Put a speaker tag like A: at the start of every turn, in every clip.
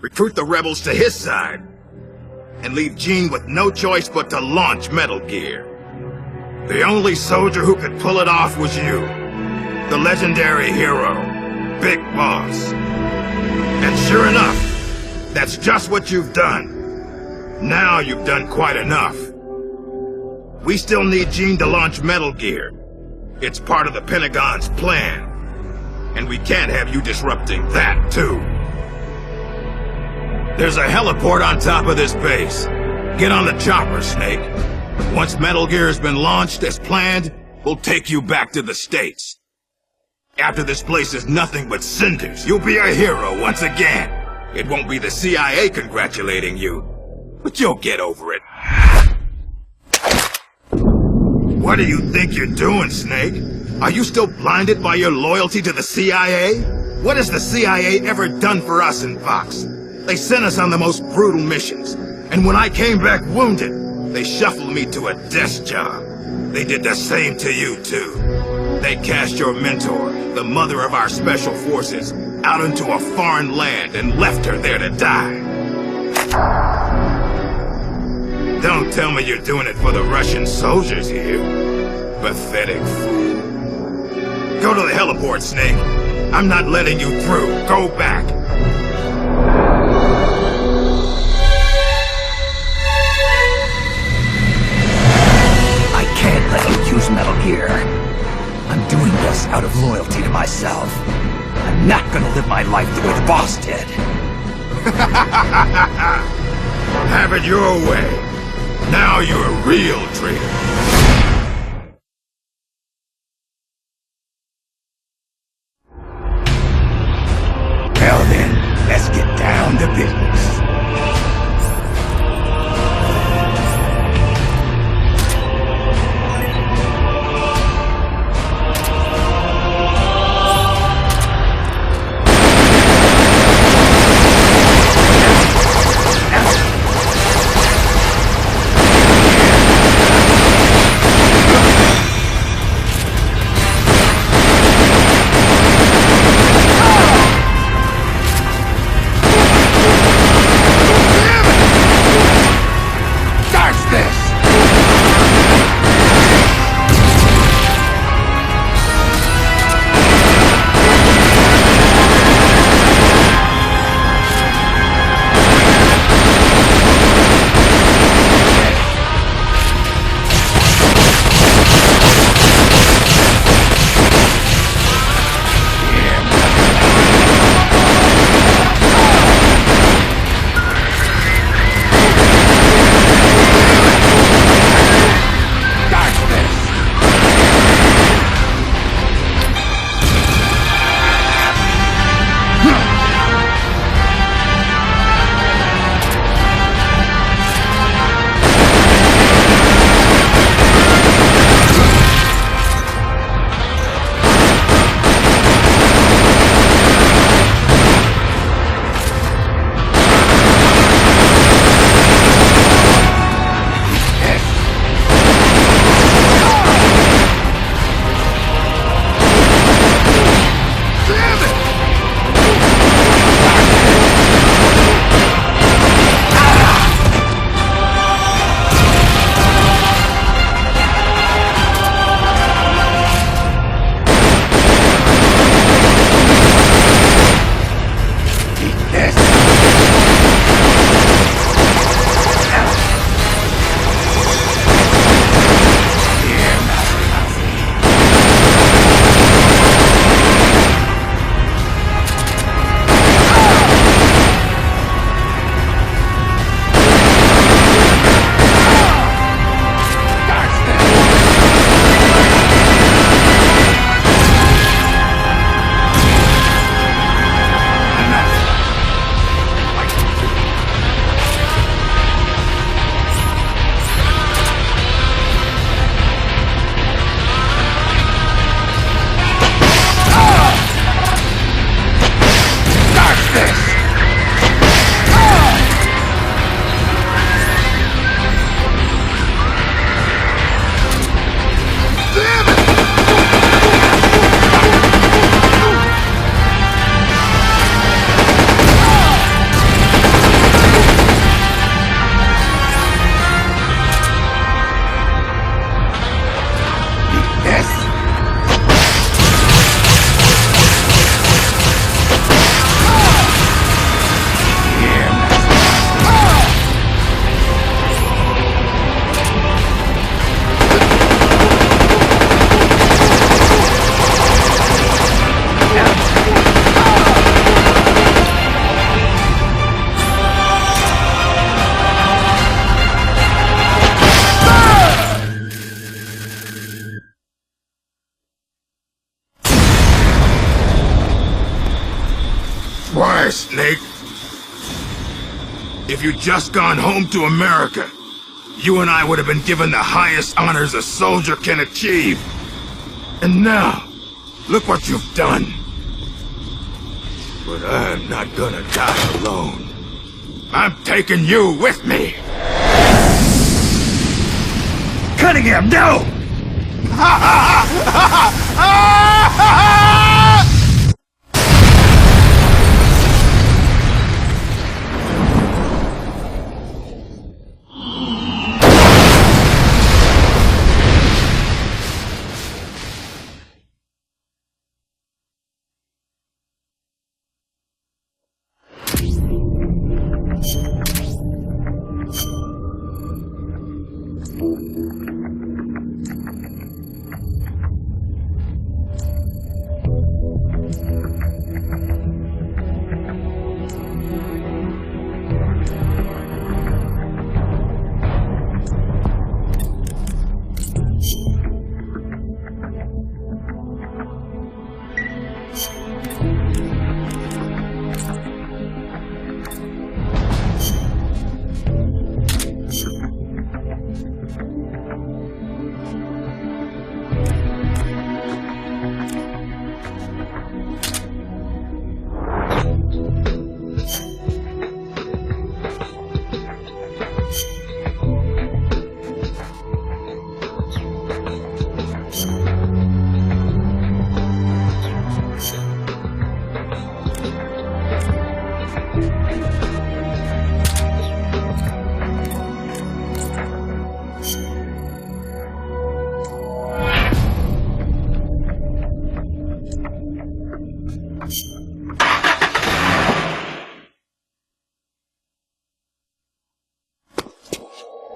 A: recruit the rebels to his side, and leave Gene with no choice but to launch Metal Gear. The only soldier who could pull it off was you, the legendary hero, Big Boss. And sure enough, that's just what you've done. Now you've done quite enough. We still need Gene to launch Metal Gear. It's part of the Pentagon's plan. And we can't have you disrupting that, too. There's a heliport on top of this base. Get on the chopper, Snake. Once Metal Gear has been launched as planned, we'll take you back to the States. After this place is nothing but cinders, you'll be a hero once again. It won't be the CIA congratulating you, but you'll get over it. What do you think you're doing, Snake? Are you still blinded by your loyalty to the CIA? What has the CIA ever done for us in Vox? They sent us on the most brutal missions, and when I came back wounded, they shuffled me to a desk job. They did the same to you, too. They cast your mentor, the mother of our special forces, out into a foreign land and left her there to die. Don't tell me you're doing it for the Russian soldiers here. Pathetic fool. Go to the heliport, Snake. I'm not letting you through. Go back.
B: I can't let you use Metal Gear. I'm doing this out of loyalty to myself. I'm not gonna live my life the way the boss did.
A: Have it your way. Now you're a real traitor.
B: Well then, let's get down to business.
A: If you'd just gone home to America, you and I would have been given the highest honors a soldier can achieve. And now, look what you've done. But I'm not gonna die alone. I'm taking you with me!
B: Cunningham, no!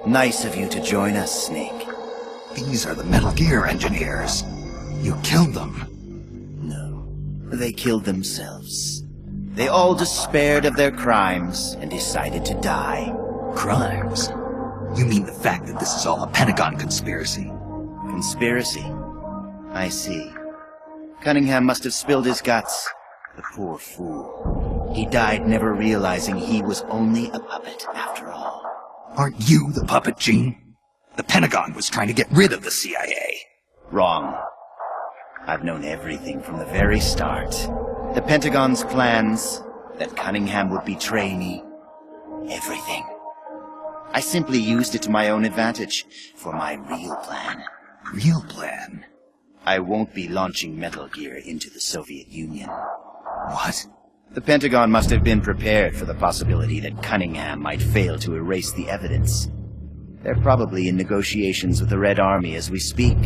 C: Nice of you to join us, Snake.
B: These are the Metal Gear engineers. You killed them.
C: No, they killed themselves. They all despaired of their crimes and decided to die.
B: Crimes? You mean the fact that this is all a Pentagon conspiracy?
C: Conspiracy? I see. Cunningham must have spilled his guts. The poor fool. He died never realizing he was only a puppet after all.
B: Aren't you the puppet, Gene? The Pentagon was trying to get rid of the CIA.
C: Wrong. I've known everything from the very start. The Pentagon's plans, that Cunningham would betray me. Everything. I simply used it to my own advantage, for my real plan.
B: Real plan?
C: I won't be launching Metal Gear into the Soviet Union.
B: What?
C: The Pentagon must have been prepared for the possibility that Cunningham might fail to erase the evidence. They're probably in negotiations with the Red Army as we speak.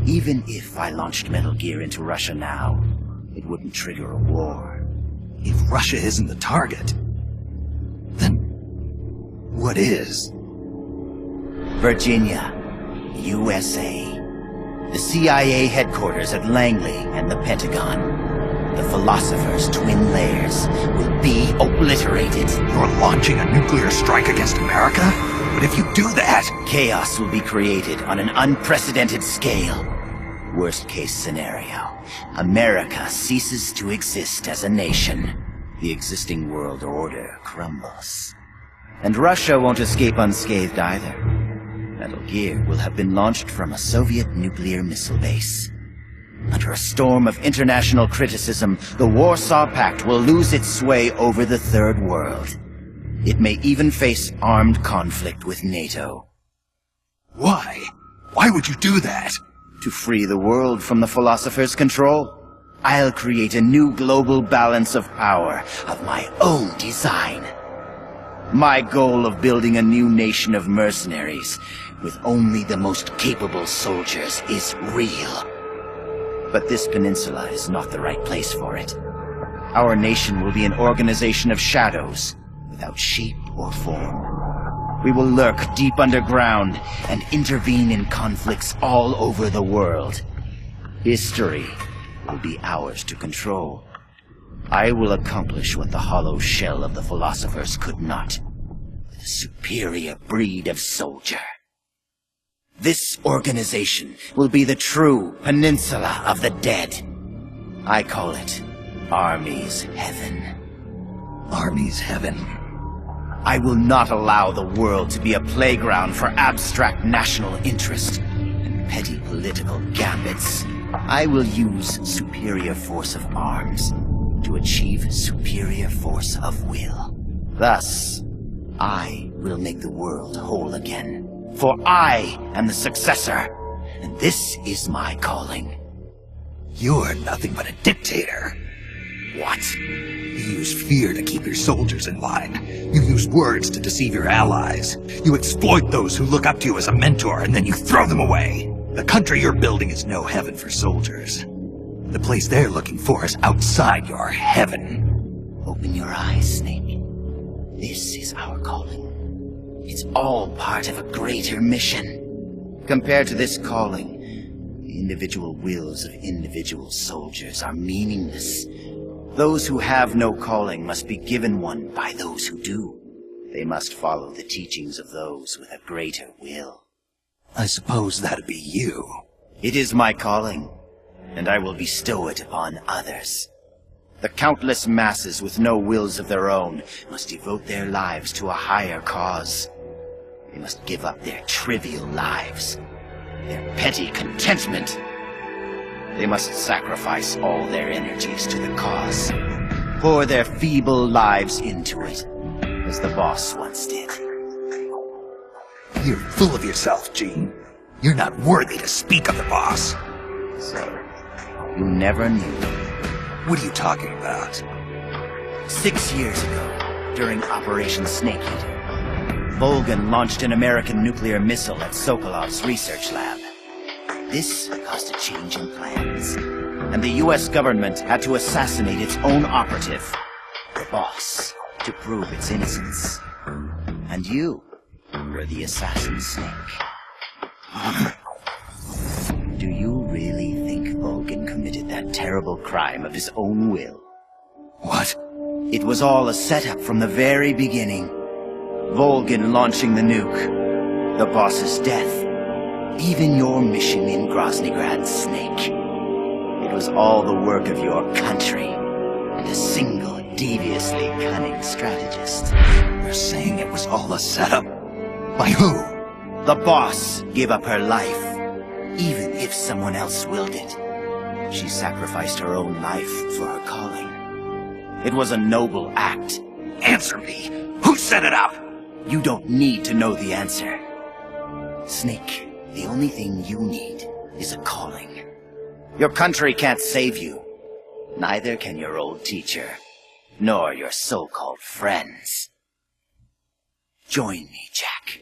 C: Even if I launched Metal Gear into Russia now, it wouldn't trigger a war.
B: If Russia isn't the target, then what is?
C: Virginia, USA. The CIA headquarters at Langley and the Pentagon. The Philosopher's twin lairs will be obliterated.
B: You're launching a nuclear strike against America? But if you do that...
C: Chaos will be created on an unprecedented scale. Worst case scenario. America ceases to exist as a nation. The existing world order crumbles. And Russia won't escape unscathed either. Metal Gear will have been launched from a Soviet nuclear missile base. Under a storm of international criticism, the Warsaw Pact will lose its sway over the Third World. It may even face armed conflict with NATO.
B: Why? Why would you do that?
C: To free the world from the Philosopher's control, I'll create a new global balance of power of my own design. My goal of building a new nation of mercenaries with only the most capable soldiers is real. But this peninsula is not the right place for it. Our nation will be an organization of shadows, without shape or form. We will lurk deep underground and intervene in conflicts all over the world. History will be ours to control. I will accomplish what the hollow shell of the Philosophers could not. With a superior breed of soldier. This organization will be the true Peninsula of the Dead. I call it Army's Heaven.
B: Army's Heaven.
C: I will not allow the world to be a playground for abstract national interest and petty political gambits. I will use superior force of arms to achieve superior force of will. Thus, I will make the world whole again. For I am the successor, and this is my calling.
B: You're nothing but a dictator.
C: What?
B: You use fear to keep your soldiers in line. You use words to deceive your allies. You exploit those who look up to you as a mentor, and then you throw them away. The country you're building is no heaven for soldiers. The place they're looking for is outside your heaven.
C: Open your eyes, Snake. This is our calling. It's all part of a greater mission. Compared to this calling, the individual wills of individual soldiers are meaningless. Those who have no calling must be given one by those who do. They must follow the teachings of those with a greater will.
B: I suppose that'd be you.
C: It is my calling, and I will bestow it upon others. The countless masses with no wills of their own must devote their lives to a higher cause. They must give up their trivial lives, their petty contentment. They must sacrifice all their energies to the cause, pour their feeble lives into it, as the boss once did.
B: You're full of yourself, Gene. You're not worthy to speak of the boss.
C: So, you never knew.
B: What are you talking about?
C: 6 years ago, during Operation Snake Eater, Volgan launched an American nuclear missile at Sokolov's research lab. This caused a change in plans, and the U.S. government had to assassinate its own operative, the boss, to prove its innocence. And you were the assassin, Snake. Do you really think Volgan committed that terrible crime of his own will?
B: What?
C: It was all a setup from the very beginning. Volgan launching the nuke, the boss's death, even your mission in Groznygrad, Snake. It was all the work of your country, and a single, deviously cunning strategist.
B: You're saying it was all a setup? By who?
C: The boss gave up her life, even if someone else willed it. She sacrificed her own life for her calling. It was a noble act.
B: Answer me! Who set it up?
C: You don't need to know the answer. Snake, the only thing you need is a calling. Your country can't save you. Neither can your old teacher, nor your so-called friends. Join me, Jack.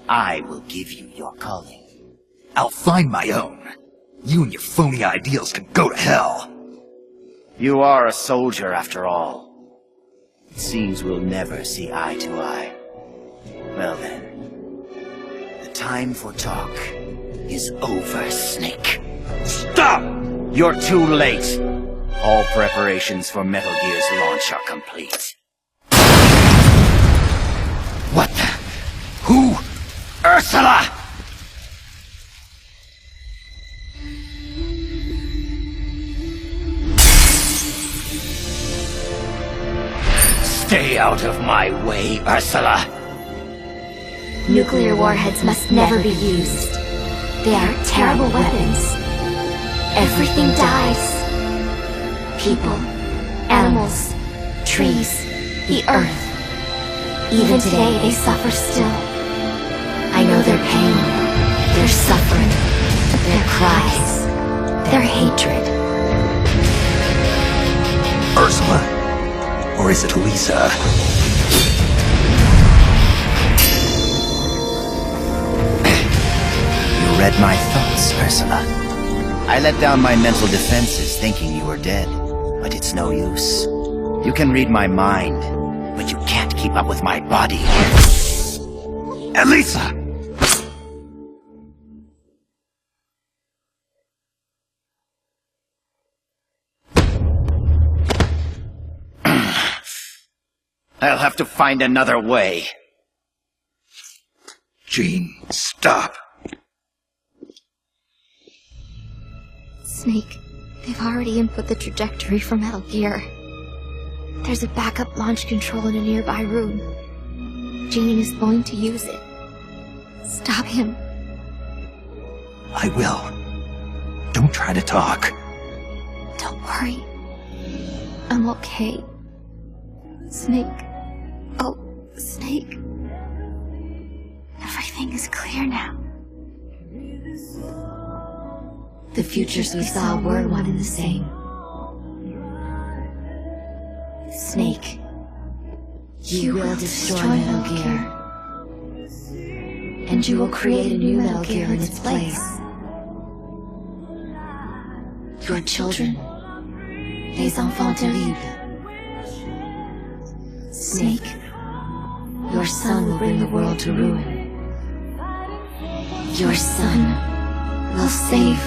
C: I will give you your calling.
B: I'll find my own. You and your phony ideals can go to hell.
C: You are a soldier, after all. It seems we'll never see eye to eye. Well then, the time for talk is over, Snake.
B: Stop!
C: You're too late. All preparations for Metal Gear's launch are complete. What the? Who? Ursula! Stay out of my way, Ursula!
D: Nuclear warheads must never be used. They are terrible weapons. Everything dies. People, animals, trees, the earth. Even today they suffer still. I know their pain, their suffering, their cries, their hatred.
B: Ursula? Or is it Lisa?
C: You read my thoughts, Ursula. I let down my mental defenses thinking you were dead, but it's no use. You can read my mind, but you can't keep up with my body.
B: Elisa!
C: I'll have to find another way.
B: Gene, stop.
D: Snake, they've already input the trajectory for Metal Gear. There's a backup launch control in a nearby room. Jean is going to use it. Stop him.
B: I will. Don't try to talk.
D: Don't worry. I'm okay. Snake. Oh, Snake. Everything is clear now. The futures we saw were one and the same. Snake, you will destroy Metal Gear. And you will create a new Metal Gear in its place. Your children, les enfants terribles. Snake, your son will bring the world to ruin. Your son will save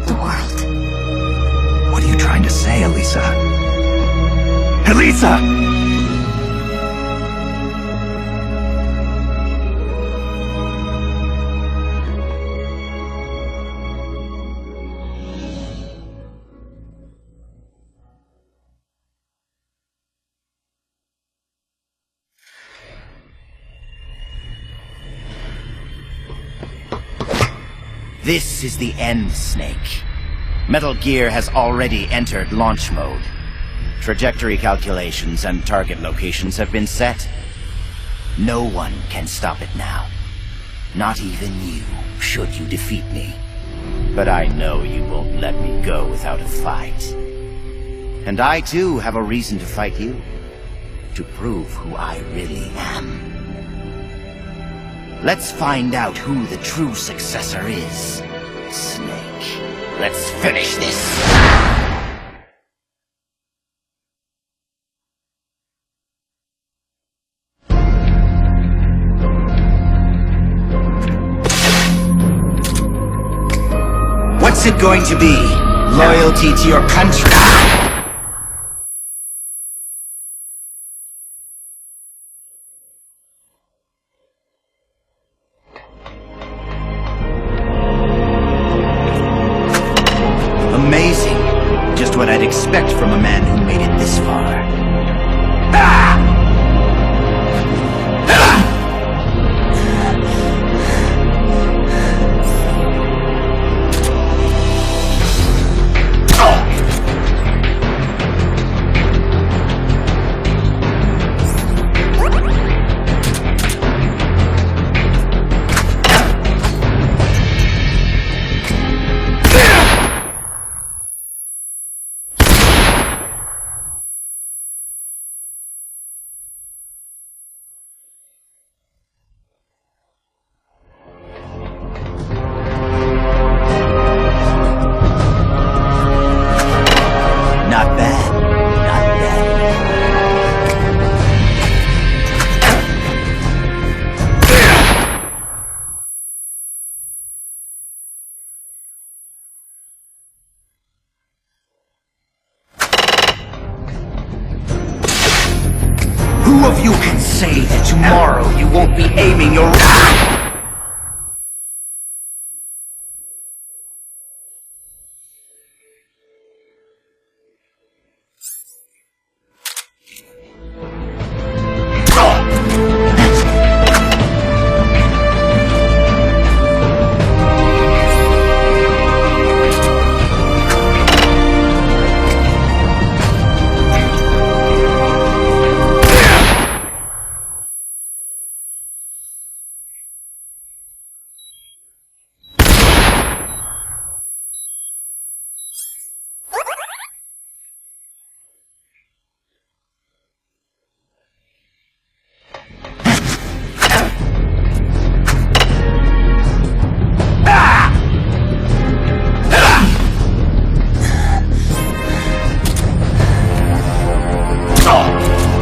D: the world.
B: What are you trying to say, Elisa? Elisa!
C: This is the end, Snake. Metal Gear has already entered launch mode. Trajectory calculations and target locations have been set. No one can stop it now. Not even you, should you defeat me. But I know you won't let me go without a fight. And I too have a reason to fight you. To prove who I really am. Let's find out who the true successor is. Snake, let's finish this! What's it going to be? Loyalty to your country? Amazing. Just what I'd expect from a man who made it this far. Who of you can say that tomorrow you won't be aiming your...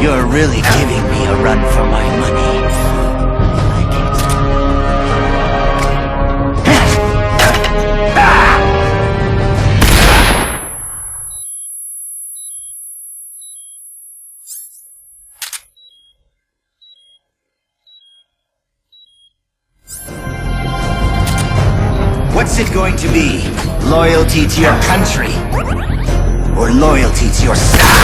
C: You're really giving me a run for my money. I like it. What's it going to be? Loyalty to your country? Or loyalty to your style?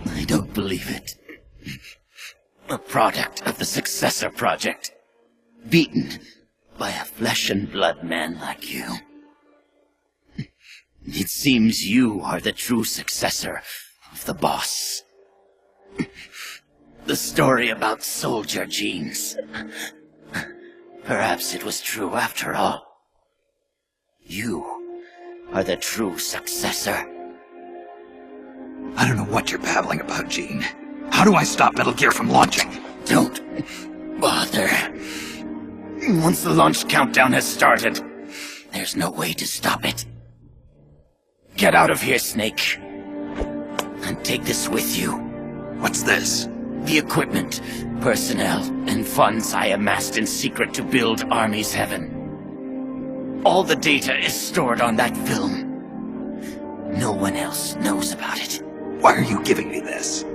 C: I don't believe it. A product of the Successor Project. Beaten by a flesh and blood man like you. It seems you are the true successor of the boss. The story about soldier genes. Perhaps it was true after all. You are the true successor.
B: I don't know what you're babbling about, Gene. How do I stop Metal Gear from launching?
C: Don't bother. Once the launch countdown has started, there's no way to stop it. Get out of here, Snake. And take this with you.
B: What's this?
C: The equipment, personnel, and funds I amassed in secret to build Army's Heaven. All the data is stored on that film. No one else knows about it.
B: Why are you giving me this?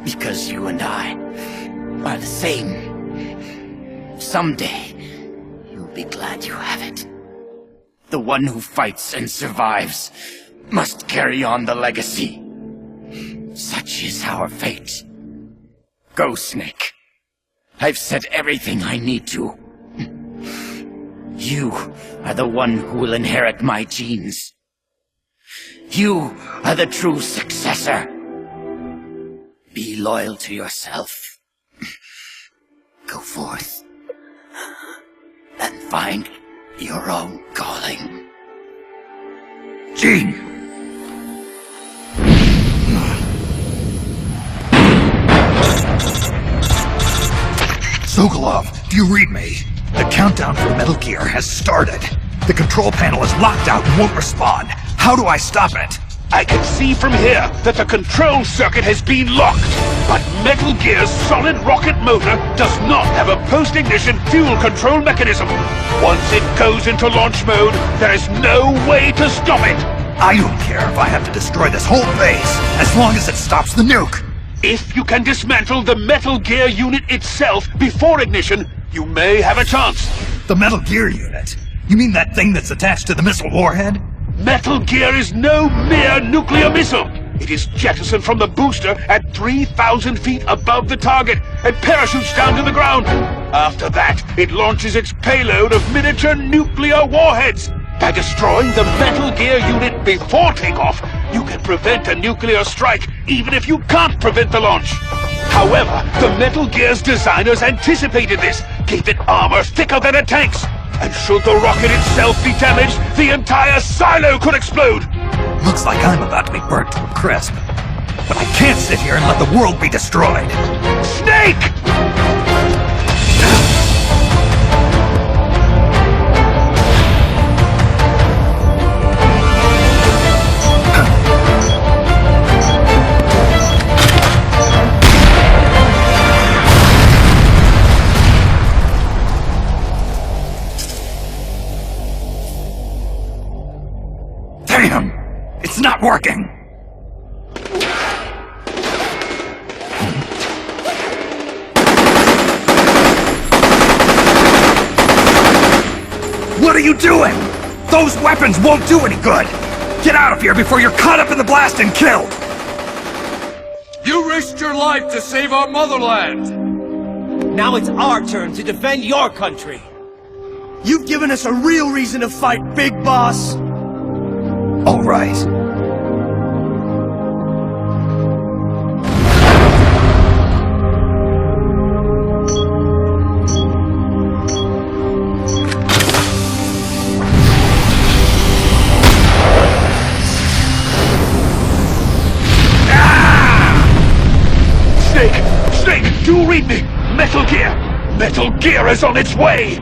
C: Because you and I are the same. Someday, you'll be glad you have it. The one who fights and survives must carry on the legacy. Such is our fate. Go, Snake. I've said everything I need to. You are the one who will inherit my genes. You are the true successor. Be loyal to yourself. Go forth and find your own calling.
B: Gene! Sokolov, do you read me? The countdown for Metal Gear has started. The control panel is locked out and won't respond. How do I stop it?
E: I can see from here that the control circuit has been locked. But Metal Gear's solid rocket motor does not have a post-ignition fuel control mechanism. Once it goes into launch mode, there is no way to stop it.
B: I don't care if I have to destroy this whole base, as long as it stops the nuke.
E: If you can dismantle the Metal Gear unit itself before ignition, you may have a chance.
B: The Metal Gear unit? You mean that thing that's attached to the missile warhead?
E: Metal Gear is no mere nuclear missile. It is jettisoned from the booster at 3,000 feet above the target and parachutes down to the ground. After that, it launches its payload of miniature nuclear warheads. By destroying the Metal Gear unit before takeoff, you can prevent a nuclear strike, even if you can't prevent the launch. However, the Metal Gear's designers anticipated this, gave it armor thicker than a tank's. And should the rocket itself be damaged, the entire silo could explode!
B: Looks like I'm about to be burnt to a crisp. But I can't sit here and let the world be destroyed.
E: Snake!
B: Damn! It's not working! What are you doing? Those weapons won't do any good! Get out of here before you're caught up in the blast and killed!
F: You risked your life to save our motherland!
G: Now it's our turn to defend your country! You've given us a real reason to fight, Big Boss!
B: All right.
E: Snake, do you read me? Metal Gear! Metal Gear is on its way!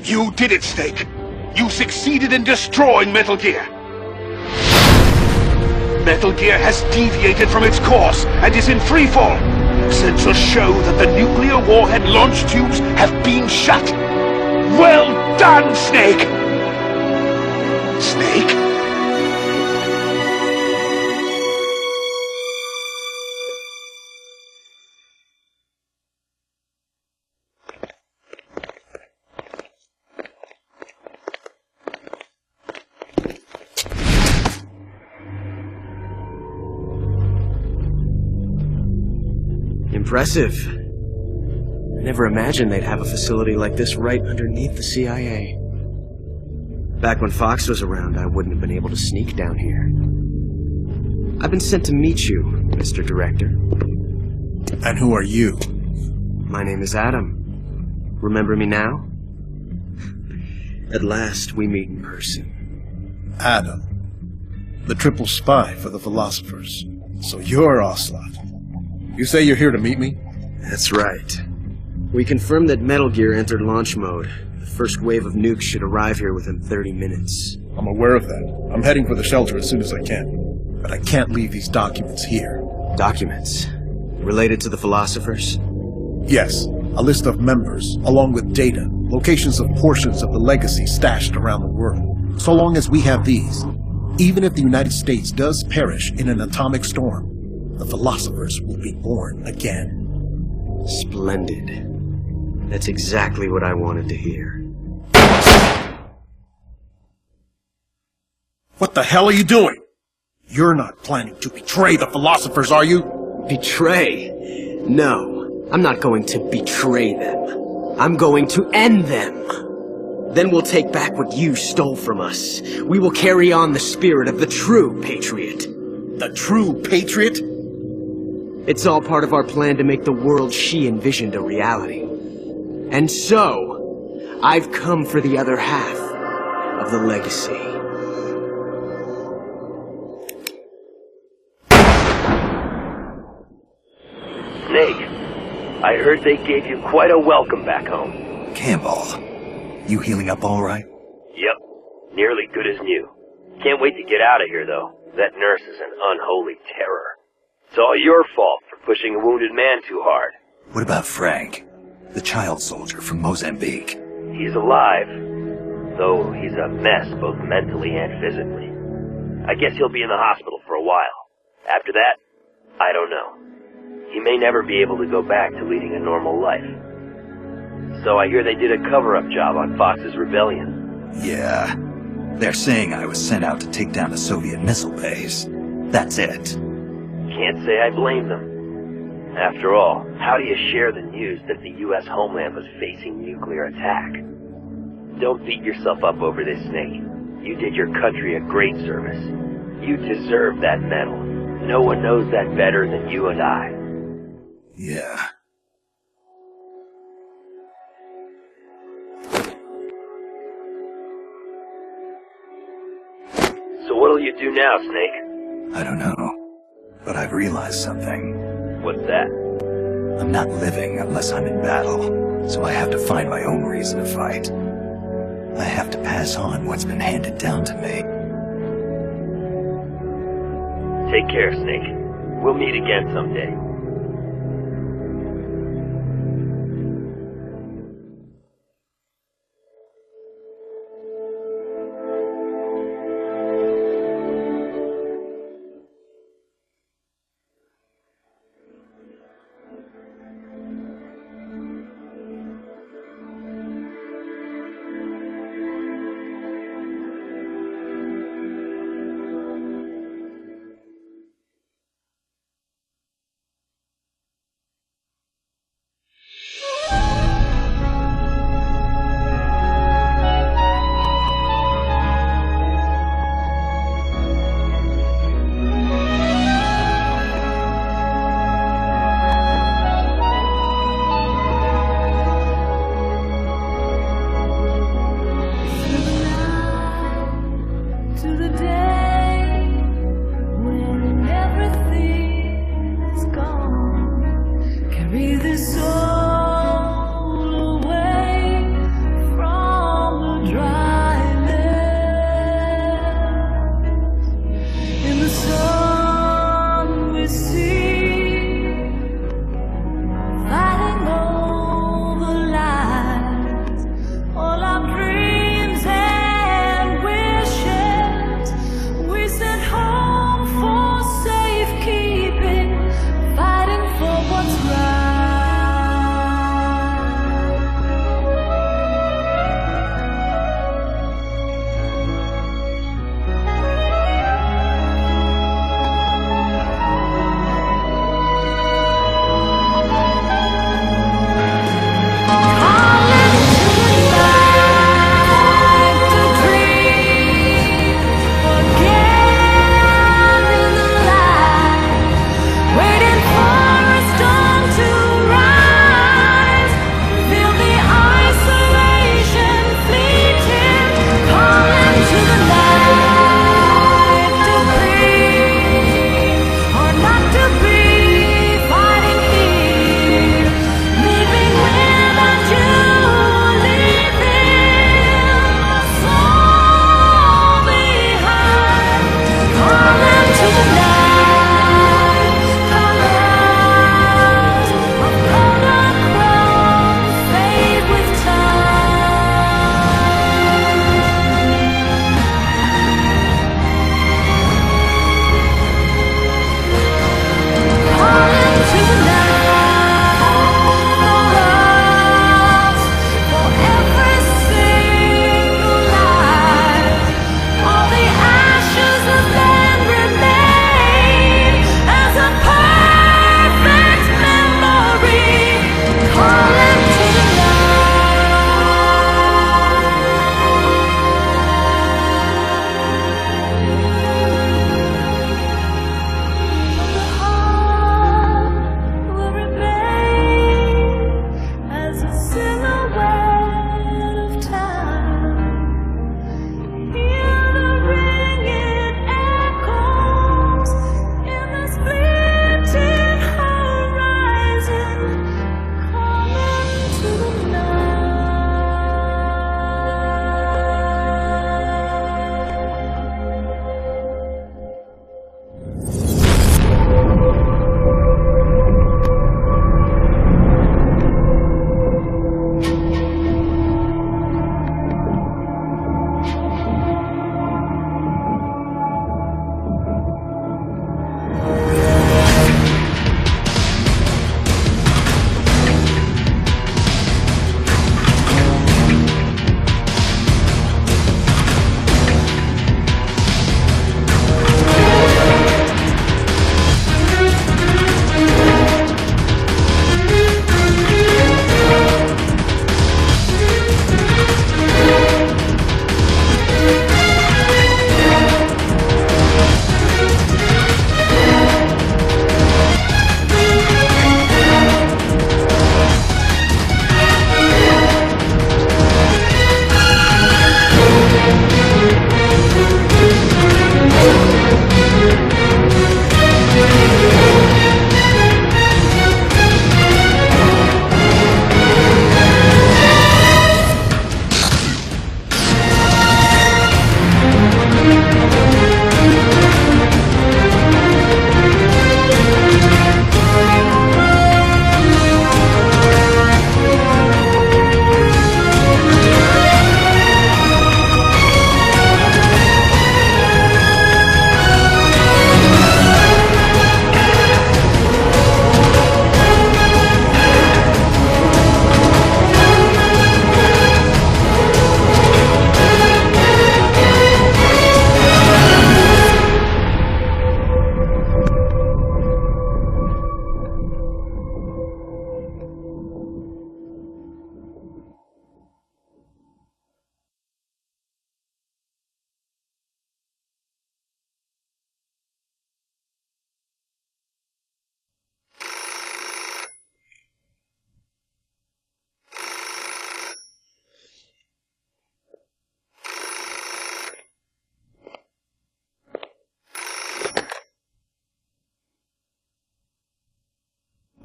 E: You did it, Snake! You succeeded in destroying Metal Gear! Metal Gear has deviated from its course and is in freefall! Sensors show that the nuclear warhead launch tubes have been shut! Well done, Snake! Snake?
H: Impressive. I never imagined they'd have a facility like this right underneath the CIA. Back when Fox was around, I wouldn't have been able to sneak down here. I've been sent to meet you, Mr. Director.
I: And who are you?
H: My name is Adam. Remember me now? At last, we meet in person.
I: Adam. The triple spy for the philosophers. So you're Ocelot. You say you're here to meet me?
H: That's right. We confirmed that Metal Gear entered launch mode. The first wave of nukes should arrive here within 30 minutes.
I: I'm aware of that. I'm heading for the shelter as soon as I can. But I can't leave these documents here.
H: Documents? Related to the philosophers?
I: Yes. A list of members, along with data, locations of portions of the legacy stashed around the world. So long as we have these, even if the United States does perish in an atomic storm, the philosophers will be born again.
H: Splendid. That's exactly what I wanted to hear.
I: What the hell are you doing? You're not planning to betray the philosophers, are you?
H: Betray? No, I'm not going to betray them. I'm going to end them. Then we'll take back what you stole from us. We will carry on the spirit of the true patriot.
I: The true patriot?
H: It's all part of our plan to make the world she envisioned a reality. And so, I've come for the other half of the legacy.
J: Snake, I heard they gave you quite a welcome back home.
B: Campbell, you healing up all right?
J: Yep, nearly good as new. Can't wait to get out of here, though. That nurse is an unholy terror. It's all your fault for pushing a wounded man too hard.
B: What about Frank, the child soldier from Mozambique?
J: He's alive, though he's a mess both mentally and physically. I guess he'll be in the hospital for a while. After that, I don't know. He may never be able to go back to leading a normal life. So I hear they did a cover-up job on Fox's rebellion.
B: Yeah. They're saying I was sent out to take down a Soviet missile base. That's it.
J: Can't say I blame them. After all, how do you share the news that the U.S. homeland was facing nuclear attack? Don't beat yourself up over this, Snake. You did your country a great service. You deserve that medal. No one knows that better than you and I.
B: Yeah.
J: So what'll you do now, Snake?
B: I don't know. But I've realized something.
J: What's that?
B: I'm not living unless I'm in battle, so I have to find my own reason to fight. I have to pass on what's been handed down to me.
J: Take care, Snake. We'll meet again someday.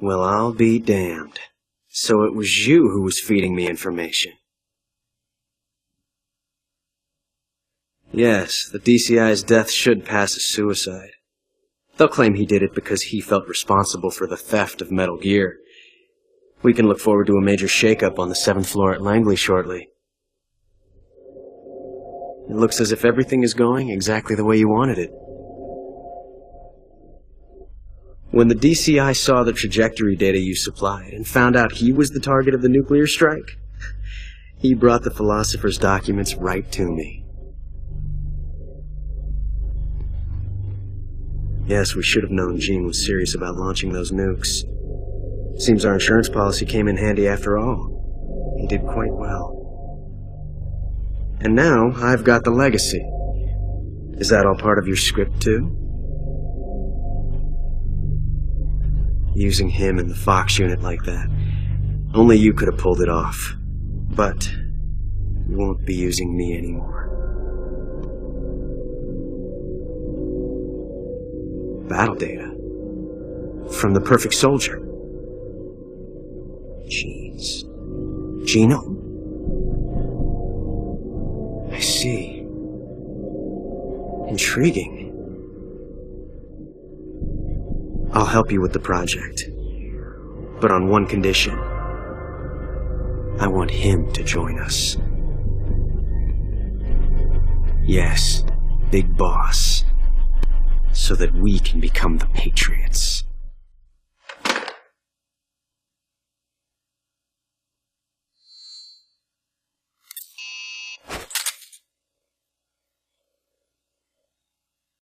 H: Well, I'll be damned. So it was you who was feeding me information. Yes, the DCI's death should pass as suicide. They'll claim he did it because he felt responsible for the theft of Metal Gear. We can look forward to a major shakeup on the 7th floor at Langley shortly. It looks as if everything is going exactly the way you wanted it. When the DCI saw the trajectory data you supplied and found out he was the target of the nuclear strike, he brought the Philosopher's documents right to me. Yes, we should have known Gene was serious about launching those nukes. Seems our insurance policy came in handy after all. He did quite well. And now, I've got the legacy. Is that all part of your script, too? Using him in the Fox unit like that. Only you could have pulled it off. But you won't be using me anymore. Battle data. From the Perfect Soldier. Genes. Genome. I see. Intriguing. I'll help you with the project. But on one condition. I want him to join us. Yes, Big Boss. So that we can become the Patriots.